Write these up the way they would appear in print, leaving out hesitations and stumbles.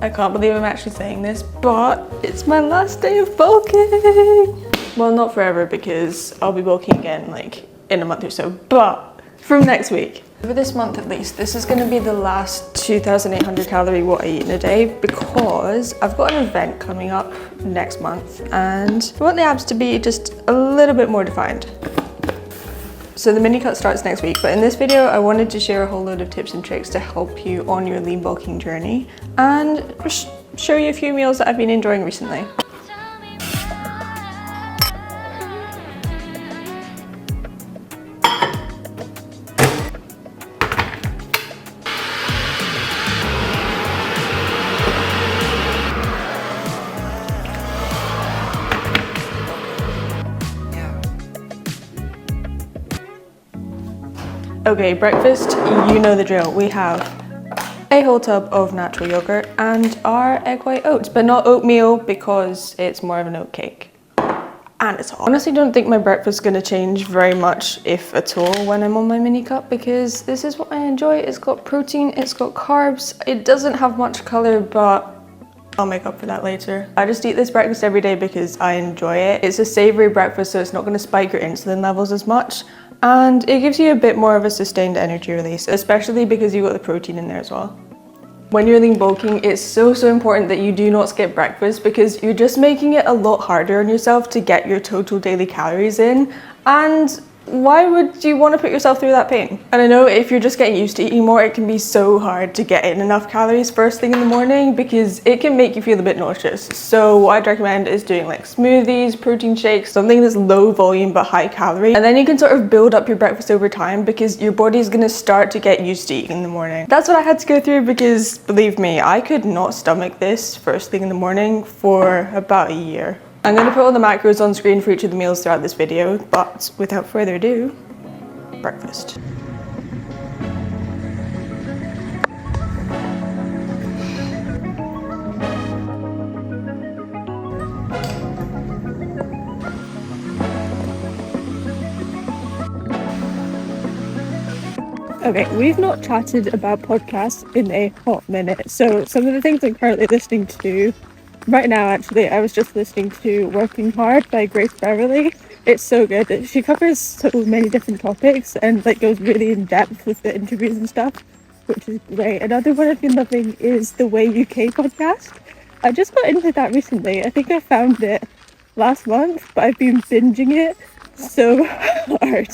I can't believe I'm actually saying this, but it's my last day of bulking. Well, not forever, because I'll be bulking again like in a month or so, but from next week. For this month at least, this is going to be the last 2,800 calorie what I eat in a day, because I've got an event coming up next month and I want the abs to be just a little bit more defined. So the mini cut starts next week, but in this video I wanted to share a whole load of tips and tricks to help you on your lean bulking journey and just show you a few meals that I've been enjoying recently. Okay, breakfast, you know the drill. We have a whole tub of natural yogurt and our egg white oats, but not oatmeal because it's more of an oat cake. And it's hot. I honestly don't think my breakfast is going to change very much, if at all, when I'm on my mini cut, because this is what I enjoy. It's got protein, it's got carbs, it doesn't have much color, but I'll make up for that later. I just eat this breakfast every day because I enjoy it. It's a savory breakfast, so it's not going to spike your insulin levels as much. And it gives you a bit more of a sustained energy release, especially because you've got the protein in there as well. When you're lean bulking, it's so important that you do not skip breakfast, because you're just making it a lot harder on yourself to get your total daily calories in. And why would you want to put yourself through that pain? And I know if you're just getting used to eating more, it can be so hard to get in enough calories first thing in the morning, because it can make you feel a bit nauseous. So what I'd recommend is doing like smoothies, protein shakes, something that's low volume but high calorie. And then you can sort of build up your breakfast over time, because your body's going to start to get used to eating in the morning. That's what I had to go through, because believe me, I could not stomach this first thing in the morning for about a year. I'm going to put all the macros on screen for each of the meals throughout this video, but without further ado, breakfast. Okay, we've not chatted about podcasts in a hot minute, so some of the things I'm currently listening to right now, actually, I was just listening to Working Hard by Grace Beverly. It's so good. She covers so many different topics and like goes really in depth with the interviews and stuff, which is great. Another one I've been loving is the Way UK podcast. I just got into that recently. I think I found it last month, but I've been binging it so hard.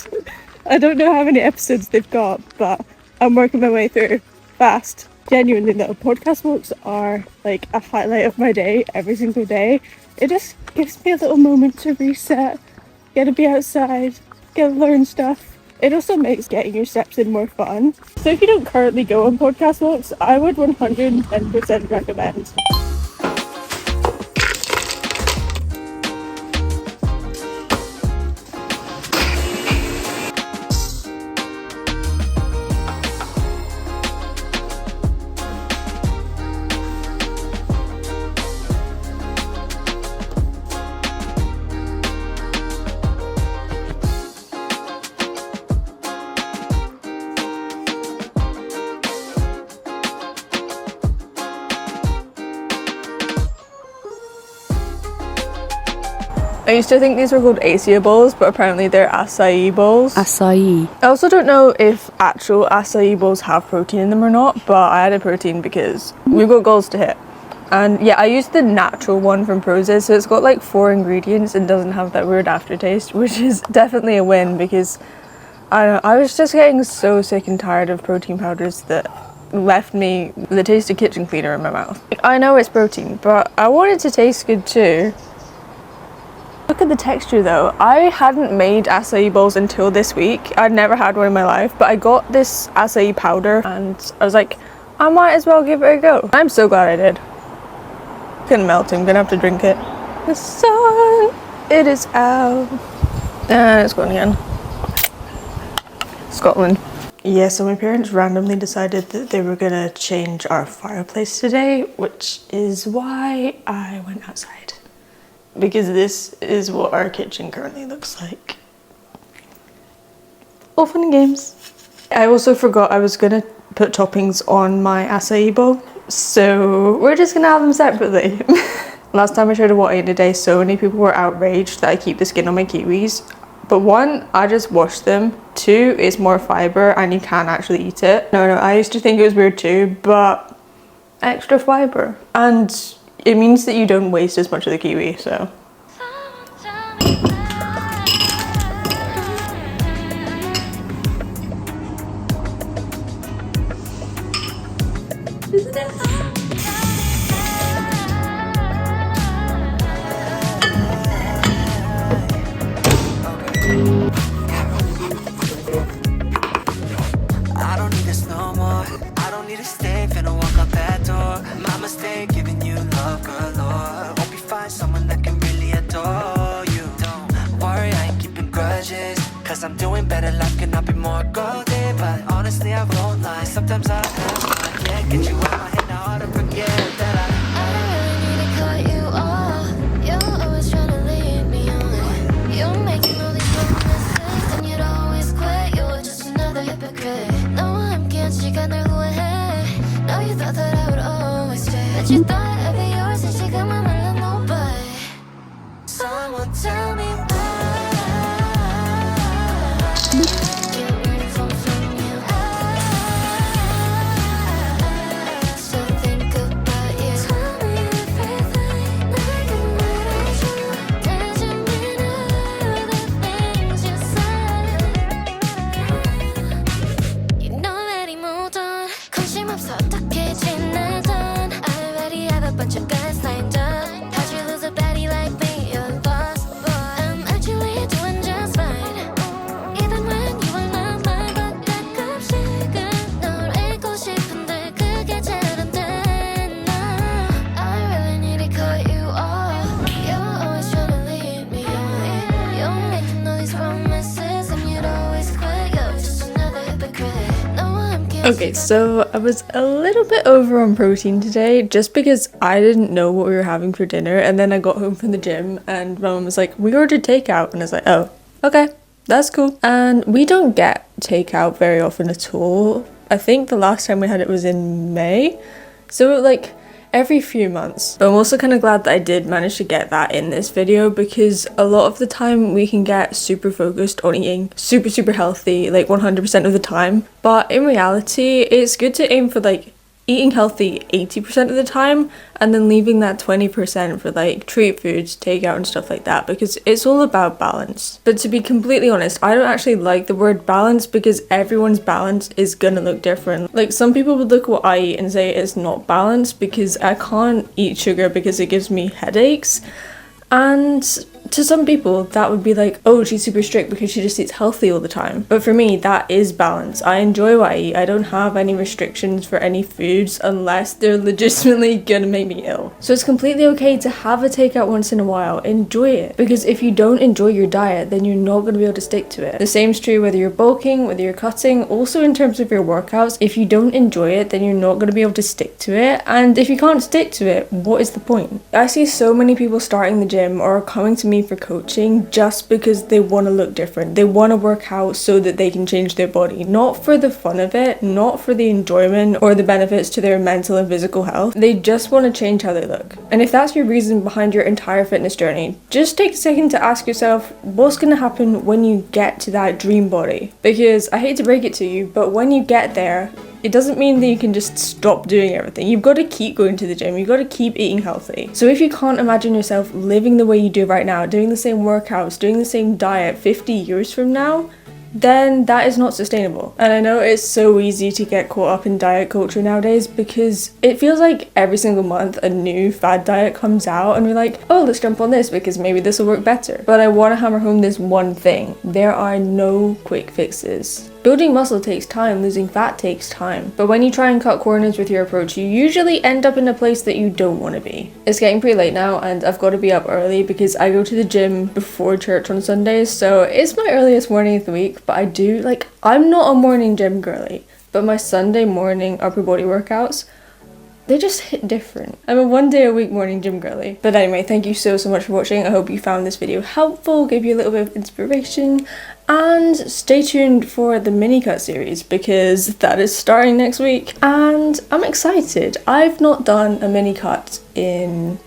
I don't know how many episodes they've got, but I'm working my way through fast. Genuinely though, podcast walks are like a highlight of my day every single day. It just gives me a little moment to reset, get to be outside, get to learn stuff. It also makes getting your steps in more fun. So if you don't currently go on podcast walks, I would 110% recommend. I used to think these were called Asia bowls, but apparently they're acai bowls. Acai. I also don't know if actual acai bowls have protein in them or not, but I added protein because we've got goals to hit. And yeah, I used the natural one from Prozis, so it's got like 4 ingredients and doesn't have that weird aftertaste, which is definitely a win, because I don't know, I was just getting so sick and tired of protein powders that left me with the taste of kitchen cleaner in my mouth. I know it's protein, but I want it to taste good too. Look at the texture though. I hadn't made acai bowls until this week. I'd never had one in my life, but I got this acai powder and I was like, I might as well give it a go. I'm so glad I did. Couldn't melt, I'm gonna have to drink it. The sun, it is out. And it's gone again. Scotland. Yeah, so my parents randomly decided that they were gonna change our fireplace today, which is why I went outside. Because this is what our kitchen currently looks like. All fun and games. I also forgot I was gonna put toppings on my acai bowl, So we're just gonna have them separately. Last time I showed what I ate today, so many people were outraged that I keep the skin on my kiwis. But one, I just wash them. Two, it's more fiber and you can actually eat it. No, I used to think it was weird too, but extra fiber. And it means that you don't waste as much of the kiwi, so. Isn't it? I don't need this no more. I don't need to stay, finna walk out that door. My mistake, giving you love galore. Hope you find someone that can really adore you. Don't worry, I ain't keeping grudges, cause I'm doing better, life cannot be more golden. But honestly, I won't lie, sometimes I can't get you out my head, now hard to forget that I really need to cut you off. You're always trying to lead me on. You're making all these promises and you'd always quit. You're just another hypocrite. No, I'm can't 시간을 후회해. No, you thought that I would always stay, but you thought every yours and 지금은 말라 nobody. Someone tell me why. Can't really fall from you. I still think about you. Tell me everything like I'm ready to. Doesn't mean all the things you said. You know that he moved on. 관심 없어 어떻게 지내던. I already have a bunch of guys lined up. How'd you lose a baddie like me? You're lost, boy. I'm actually doing just fine. Even when you were not mine, but 가끔씩은 널 잊고 싶은데 그게 잘 안 돼. No, I really need to cut you off. You're always trying to lead me on. You're making all these promises and you'd always quit. You're just another hypocrite. No, I'm Okay, so I was a little bit over on protein today just because I didn't know what we were having for dinner, and then I got home from the gym and my mum was like, we ordered takeout, and I was like, oh, okay, that's cool. And we don't get takeout very often at all. I think the last time we had it was in May, so like every few months. But I'm also kind of glad that I did manage to get that in this video, because a lot of the time we can get super focused on eating super healthy like 100% of the time, but in reality it's good to aim for like eating healthy 80% of the time and then leaving that 20% for like treat foods, takeout and stuff like that, because it's all about balance. But to be completely honest, I don't actually like the word balance because everyone's balance is gonna look different. Like some people would look at what I eat and say it's not balanced because I can't eat sugar because it gives me headaches. And to some people that would be like, oh, she's super strict because she just eats healthy all the time. But for me, that is balance. I enjoy what I eat. I don't have any restrictions for any foods unless they're legitimately gonna make me ill. So it's completely okay to have a takeout once in a while. Enjoy it. Because if you don't enjoy your diet, then you're not gonna be able to stick to it. The same's true whether you're bulking, whether you're cutting, also in terms of your workouts. If you don't enjoy it, then you're not gonna be able to stick to it. And if you can't stick to it, what is the point? I see so many people starting the gym or coming to me for coaching just because they want to look different. They want to work out so that they can change their body, not for the fun of it, not for the enjoyment or the benefits to their mental and physical health. They just want to change how they look. And if that's your reason behind your entire fitness journey, just take a second to ask yourself what's going to happen when you get to that dream body. Because I hate to break it to you, but when you get there, it doesn't mean that you can just stop doing everything. You've got to keep going to the gym. You've got to keep eating healthy. So if you can't imagine yourself living the way you do right now, doing the same workouts, doing the same diet 50 years from now, then that is not sustainable. And I know it's so easy to get caught up in diet culture nowadays because it feels like every single month a new fad diet comes out and we're like, oh, let's jump on this because maybe this will work better. But I want to hammer home this one thing. There are no quick fixes. Building muscle takes time, losing fat takes time. But when you try and cut corners with your approach, you usually end up in a place that you don't want to be. It's getting pretty late now and I've got to be up early because I go to the gym before church on Sundays, so it's my earliest morning of the week, but I'm not a morning gym girly, but my Sunday morning upper body workouts, they just hit different. I'm a 1 day a week morning gym girly. But anyway, thank you so much for watching. I hope you found this video helpful, gave you a little bit of inspiration, and stay tuned for the mini cut series because that is starting next week and I'm excited. I've not done a mini cut in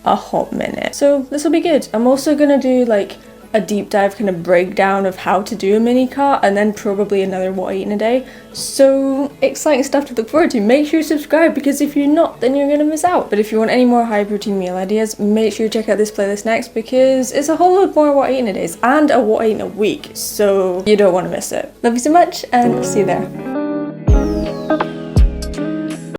a hot minute, so this will be good. I'm also gonna do like a deep dive kind of breakdown of how to do a mini cut and then probably another what I eat in a day. So exciting stuff to look forward to. Make sure you subscribe because if you're not, then you're gonna miss out. But if you want any more high protein meal ideas, make sure you check out this playlist next because it's a whole load more what I eat in a days and a what I eat in a week, so you don't want to miss it. Love you so much and see you there.